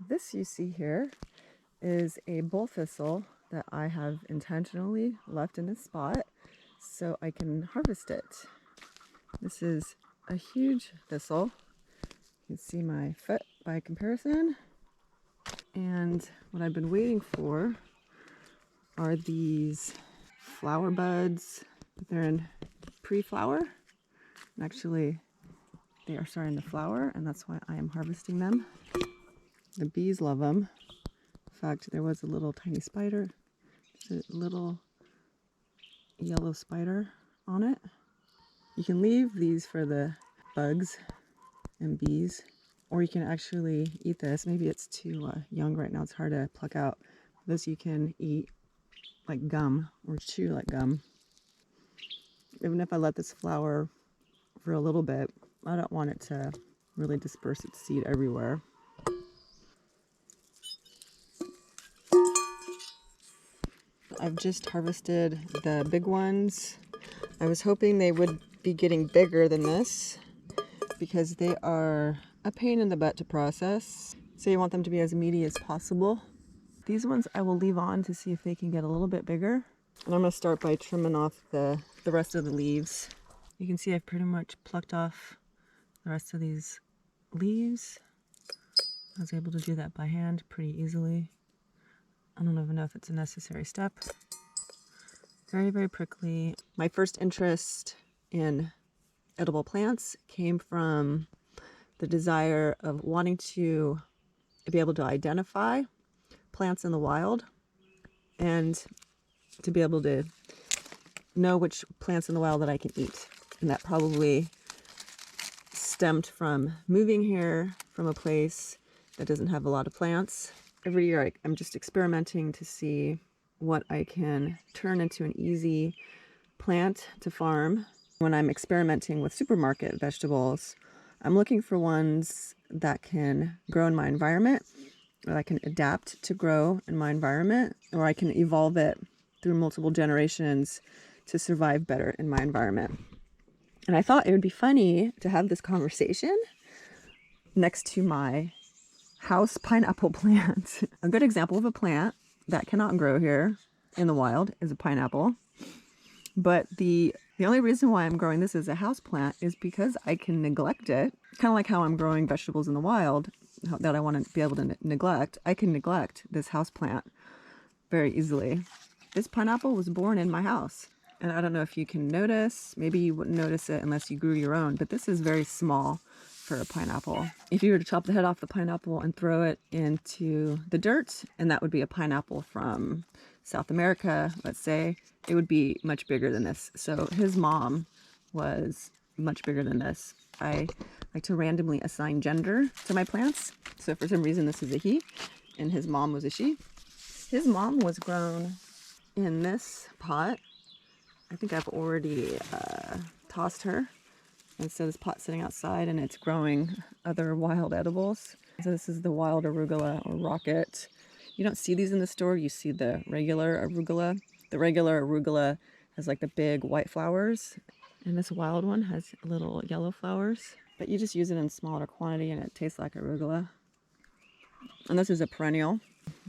this you see here is a bull thistle that I have intentionally left in this spot so I can harvest it. This is a huge thistle. You can see my foot by comparison. And what I've been waiting for are these flower buds. They're in pre-flower. Actually, they are starting to flower, and that's why I am harvesting them. The bees love them. In fact, there was a little tiny spider. There's a little yellow spider on it. You can leave these for the bugs and bees, or you can actually eat this. Maybe it's too young right now. It's hard to pluck out. This you can eat like gum or chew like gum. Even if I let this flower for a little bit, I don't want it to really disperse its seed everywhere. I've just harvested the big ones. I was hoping they would be getting bigger than this because they are a pain in the butt to process. So you want them to be as meaty as possible. These ones I will leave on to see if they can get a little bit bigger. And I'm going to start by trimming off the rest of the leaves. You can see I've pretty much plucked off the rest of these leaves. I was able to do that by hand pretty easily. I don't even know if it's a necessary step. Very, very prickly. My first interest in edible plants came from the desire of wanting to be able to identify plants in the wild and to be able to know which plants in the wild that I can eat. And that probably stemmed from moving here from a place that doesn't have a lot of plants. Every year I'm just experimenting to see what I can turn into an easy plant to farm. When I'm experimenting with supermarket vegetables, I'm looking for ones that can grow in my environment, that I can adapt to grow in my environment, or I can evolve it through multiple generations to survive better in my environment. And I thought it would be funny to have this conversation next to my house pineapple plant. A good example of a plant that cannot grow here in the wild is a pineapple. But the only reason why I'm growing this as a house plant is because I can neglect it. Kind of like how I'm growing vegetables in the wild that I want to be able to neglect. I can neglect this house plant very easily. This pineapple was born in my house. And I don't know if you can notice, maybe you wouldn't notice it unless you grew your own, but this is very small for a pineapple. If you were to chop the head off the pineapple and throw it into the dirt, and that would be a pineapple from South America, let's say, it would be much bigger than this. So his mom was much bigger than this. I like to randomly assign gender to my plants. So for some reason this is a he, and his mom was a she. His mom was grown in this pot. I think I've already tossed her. And so this pot's sitting outside and it's growing other wild edibles. So this is the wild arugula or rocket. You don't see these in the store. You see the regular arugula. The regular arugula has like the big white flowers. And this wild one has little yellow flowers. But you just use it in smaller quantity and it tastes like arugula. And this is a perennial.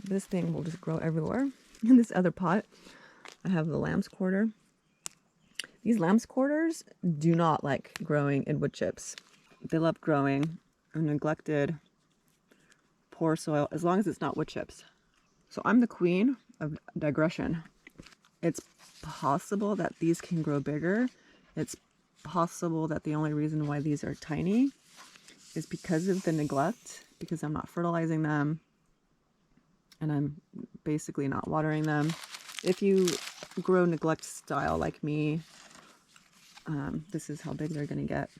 This thing will just grow everywhere. In this other pot, I have the lamb's quarter. These lamb's quarters do not like growing in wood chips. They love growing in neglected, poor soil, as long as it's not wood chips. So I'm the queen of digression. It's possible that these can grow bigger. It's possible that the only reason why these are tiny is because of the neglect, because I'm not fertilizing them and I'm basically not watering them. If you grow neglect style like me, this is how big they're going to get.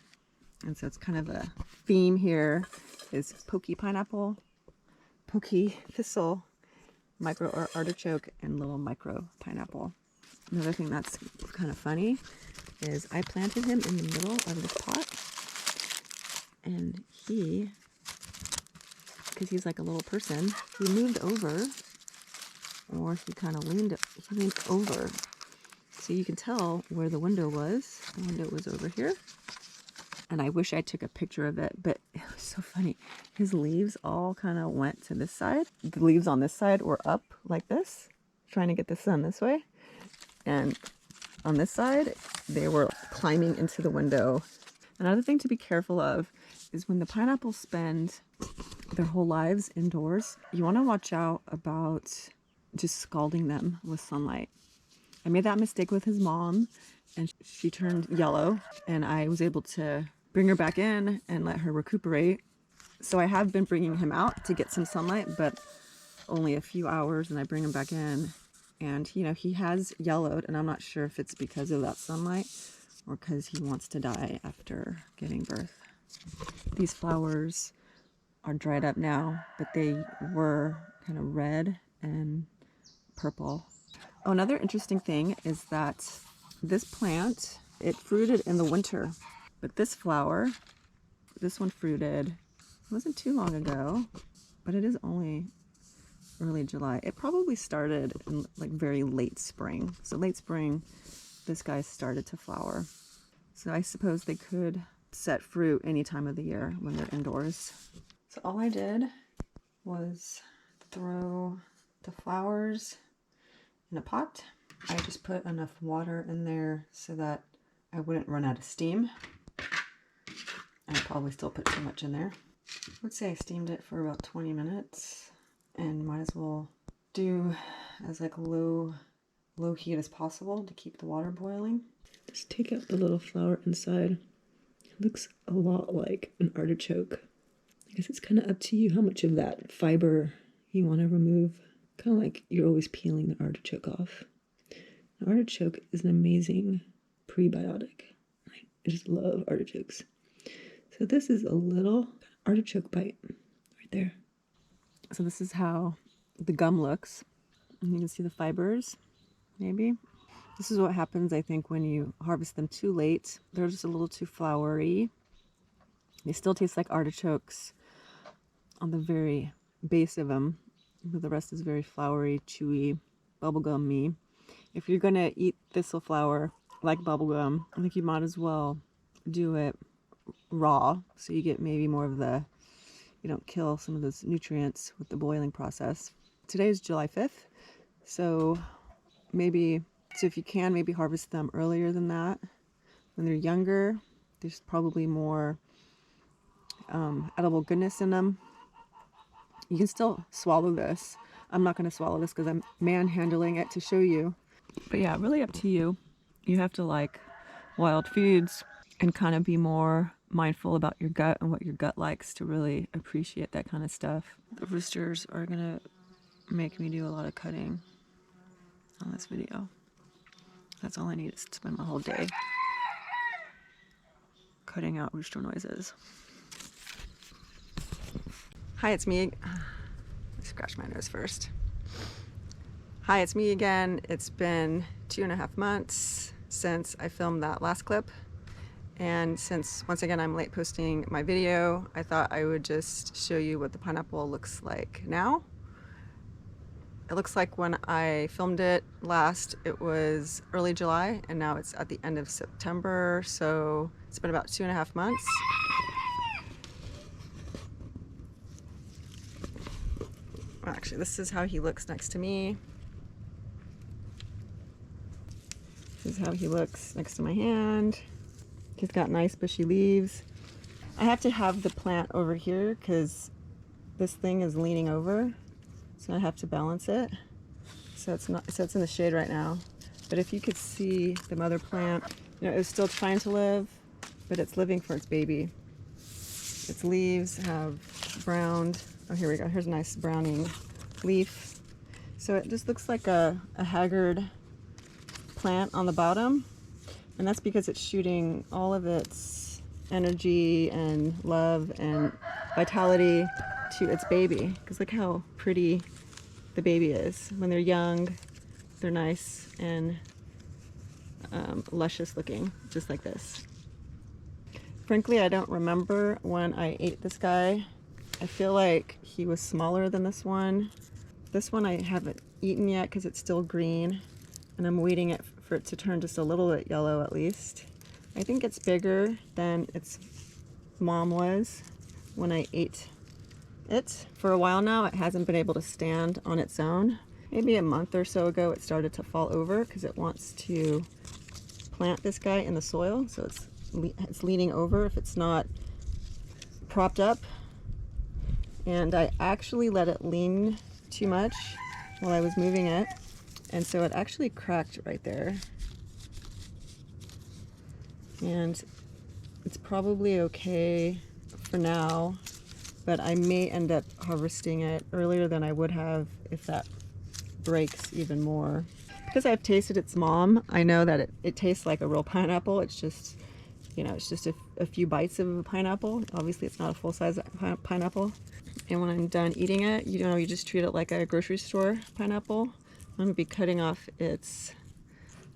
And so it's kind of a theme here is pokey pineapple, pokey thistle, micro artichoke, and little micro pineapple. Another thing that's kind of funny is I planted him in the middle of this pot, and he, because he's like a little person, he moved over, or he kind of leaned over. So you can tell where the window was. The window was over here. And I wish I took a picture of it, but it was so funny. his leaves all kind of went to this side. The leaves on this side were up like this, trying to get the sun this way. And on this side, they were climbing into the window. Another thing to be careful of is when the pineapples spend their whole lives indoors, you want to watch out about just scalding them with sunlight. I made that mistake with his mom, and she turned yellow, and I was able to bring her back in and let her recuperate. So I have been bringing him out to get some sunlight, but only a few hours, and I bring him back in. And, you know, he has yellowed, and I'm not sure if it's because of that sunlight or because he wants to die after giving birth. These flowers are dried up now, but they were kind of red and purple. Oh, another interesting thing is that this plant, it fruited in the winter, but this flower, this one fruited, it wasn't too long ago, but it is only early July. It probably started in like very late spring. So late spring, this guy started to flower. So I suppose they could set fruit any time of the year when they're indoors. So all I did was throw the flowers in a pot. I just put enough water in there so that I wouldn't run out of steam. I probably still put too much in there. I would say I steamed it for about 20 minutes and might as well do as like low heat as possible to keep the water boiling. Just take out the little flower inside. It looks a lot like an artichoke. I guess it's kind of up to you how much of that fiber you want to remove. Kind of like you're always peeling the artichoke off. An artichoke is an amazing prebiotic. I just love artichokes. So this is a little artichoke bite right there. So this is how the gum looks. And you can see the fibers, maybe. This is what happens, I think, when you harvest them too late. They're just a little too flowery. They still taste like artichokes on the very base of them, but the rest is very flowery, chewy, bubblegummy. If you're gonna eat thistle flower like bubblegum, I think you might as well do it raw, so you get maybe more of the, you don't kill some of those nutrients with the boiling process. Today is July 5th, so if you can, maybe harvest them earlier than that. When they're younger, there's probably more edible goodness in them. You can still swallow this. I'm not going to swallow this because I'm manhandling it to show you. But yeah, really up to you. You have to like wild foods and kind of be more mindful about your gut and what your gut likes to really appreciate that kind of stuff. The roosters are going to make me do a lot of cutting on this video. That's all I need is to spend my whole day cutting out rooster noises. Hi, it's me. Scratch my nose first. Hi, it's me again. It's been 2.5 months since I filmed that last clip. And since, once again, I'm late posting my video, I thought I would just show you what the pineapple looks like now. It looks like when I filmed it last, it was early July, and now it's at the end of September, so it's been about 2.5 months. Actually, this is how he looks next to me. This is how he looks next to my hand. He's got nice bushy leaves. I have to have the plant over here because this thing is leaning over. So I have to balance it. So it's in the shade right now. But if you could see the mother plant, you know, it's still trying to live, but it's living for its baby. Its leaves have browned. Oh, here we go. Here's a nice browning leaf. So it just looks like a haggard plant on the bottom. And that's because it's shooting all of its energy and love and vitality to its baby. Because look how pretty the baby is. When they're young, they're nice and luscious looking, just like this. Frankly, I don't remember when I ate this guy. I feel like he was smaller than this one. This one I haven't eaten yet because it's still green, and I'm waiting for it to turn just a little bit yellow at least. I think it's bigger than its mom was when I ate it for a while now. It hasn't been able to stand on its own. Maybe a month or so ago it started to fall over because it wants to plant this guy in the soil, so it's leaning over if it's not propped up. And I actually let it lean too much while I was moving it, and so it actually cracked right there. And it's probably okay for now, but I may end up harvesting it earlier than I would have if that breaks even more. Because I've tasted its mom, I know that it tastes like a real pineapple. It's just, you know, it's just a few bites of a pineapple. Obviously it's not a full-size pineapple. And when I'm done eating it, you know, you just treat it like a grocery store pineapple. I'm going to be cutting off its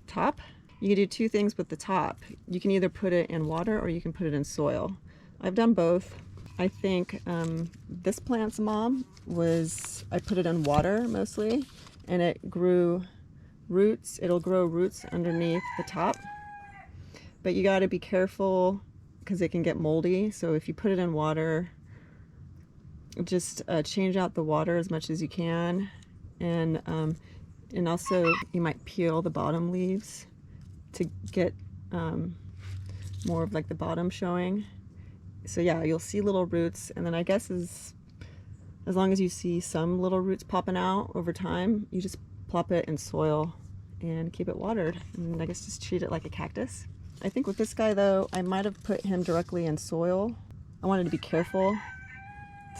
top. You can do two things with the top. You can either put it in water or you can put it in soil. I've done both. I think this plant's mom I put it in water mostly, and it grew roots. It'll grow roots underneath the top, but you got to be careful because it can get moldy. So if you put it in water, just change out the water as much as you can, and also you might peel the bottom leaves to get more of like the bottom showing. So yeah, you'll see little roots, and then I guess as long as you see some little roots popping out over time, you just plop it in soil and keep it watered, and I guess just treat it like a cactus. I think with this guy though, I might have put him directly in soil. I wanted to be careful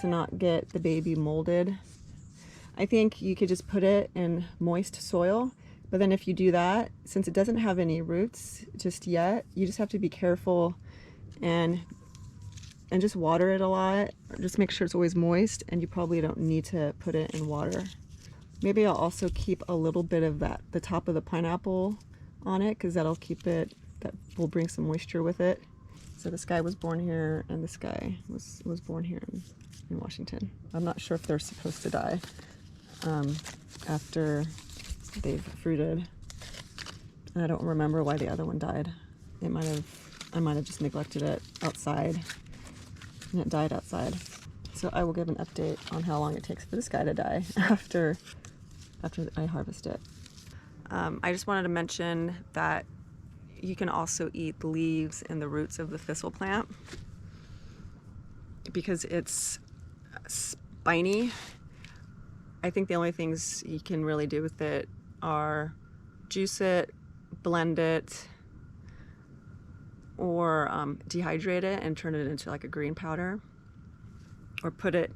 to not get the baby molded. I think you could just put it in moist soil, but then if you do that, since it doesn't have any roots just yet, you just have to be careful and just water it a lot. Just make sure it's always moist, and you probably don't need to put it in water. Maybe I'll also keep a little bit of the top of the pineapple on it, because that will bring some moisture with it. So this guy was born here, and this guy was born here in Washington. I'm not sure if they're supposed to die after they've fruited. And I don't remember why the other one died. I might have just neglected it outside, and it died outside. So I will give an update on how long it takes for this guy to die after I harvest it. I just wanted to mention that you can also eat the leaves and the roots of the thistle plant because it's spiny. I think the only things you can really do with it are juice it, blend it, or dehydrate it and turn it into like a green powder, or put it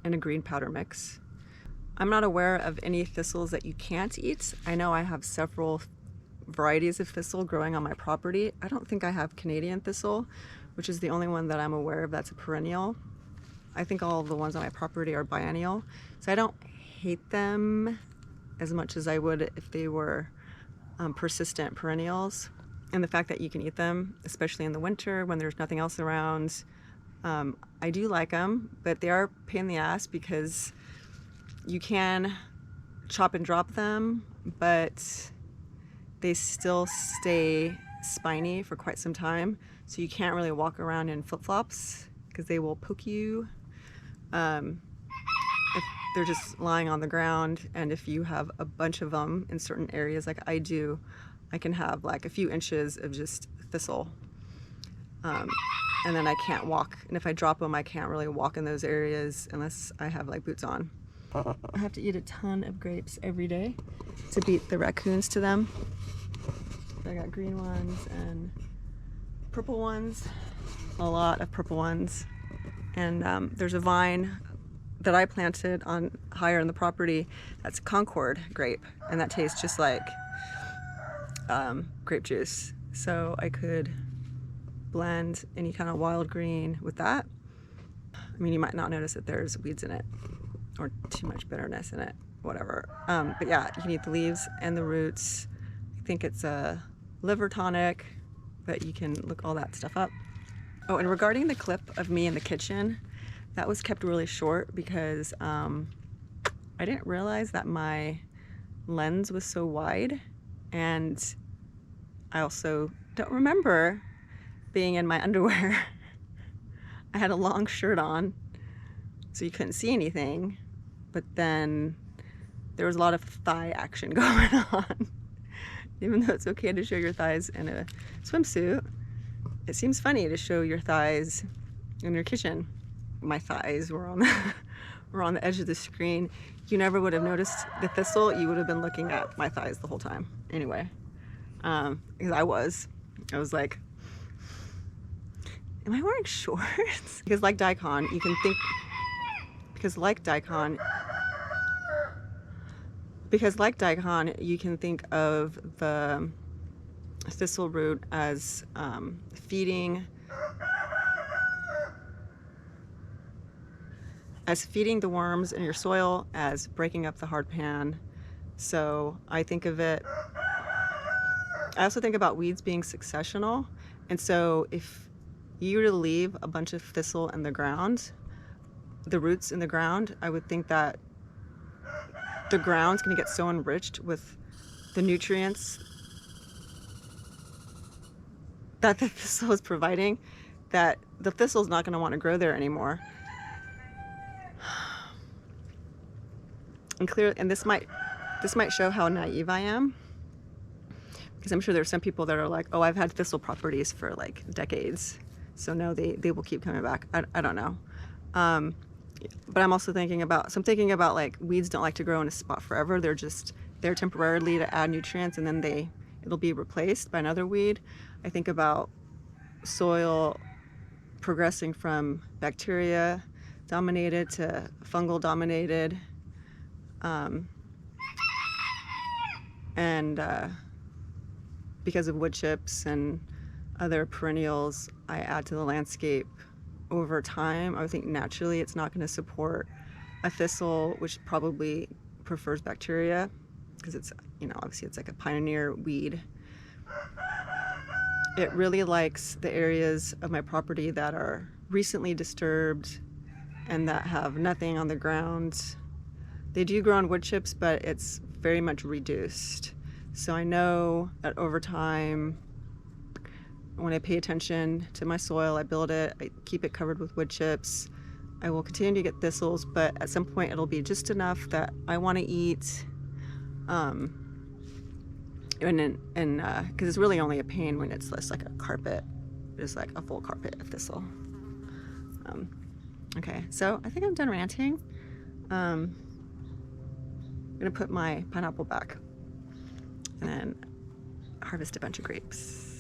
in a green powder mix. I'm not aware of any thistles that you can't eat. I know I have several varieties of thistle growing on my property. I don't think I have Canadian thistle, which is the only one that I'm aware of that's a perennial. I think all of the ones on my property are biennial. So I don't hate them as much as I would if they were persistent perennials. And the fact that you can eat them, especially in the winter when there's nothing else around, I do like them, but they are a pain in the ass because you can chop and drop them, but they still stay spiny for quite some time. So you can't really walk around in flip-flops because they will poke you if they're just lying on the ground. And if you have a bunch of them in certain areas like I do, I can have like a few inches of just thistle. And then I can't walk. And if I drop them, I can't really walk in those areas unless I have like boots on. I have to eat a ton of grapes every day to beat the raccoons to them. I got green ones and purple ones, a lot of purple ones. And there's a vine that I planted on higher in the property that's Concord grape, and that tastes just like grape juice. So I could blend any kind of wild green with that. I mean, you might not notice that there's weeds in it or too much bitterness in it, whatever. But yeah, you can eat the leaves and the roots. I think it's a liver tonic, but you can look all that stuff up. Oh, and regarding the clip of me in the kitchen, that was kept really short because I didn't realize that my lens was so wide, and I also don't remember being in my underwear. I had a long shirt on, so you couldn't see anything, but then there was a lot of thigh action going on. Even though it's okay to show your thighs in a swimsuit, it seems funny to show your thighs in your kitchen. My thighs were on the edge of the screen. You never would have noticed the thistle. You would have been looking at my thighs the whole time. Anyway, because I was like, am I wearing shorts? Because like daikon, you can think, because like daikon, you can think of the thistle root as feeding the worms in your soil, as breaking up the hard pan. So I think of it, I also think about weeds being successional. And so if you were to leave a bunch of thistle in the ground, the roots in the ground, I would think that the ground's gonna get so enriched with the nutrients that the thistle is providing that the thistle's not gonna wanna grow there anymore. And this might show how naive I am, because I'm sure there's some people that are like, oh, I've had thistle properties for like decades, so no, they will keep coming back. I don't know. But I'm also thinking about, like, weeds don't like to grow in a spot forever. They're there temporarily to add nutrients, and then it'll be replaced by another weed. I think about soil progressing from bacteria dominated to fungal dominated, and because of wood chips and other perennials I add to the landscape over time, I would think naturally it's not going to support a thistle, which probably prefers bacteria, because it's, obviously it's like a pioneer weed. It really likes the areas of my property that are recently disturbed and that have nothing on the ground. They do grow on wood chips, but it's very much reduced. So I know that over time, when I pay attention to my soil, I build it, I keep it covered with wood chips, I will continue to get thistles, but at some point it'll be just enough that I want to eat. Because it's really only a pain when it's less like a carpet, just like a full carpet of thistle. Okay, so I think I'm done ranting. I'm gonna put my pineapple back and then harvest a bunch of grapes.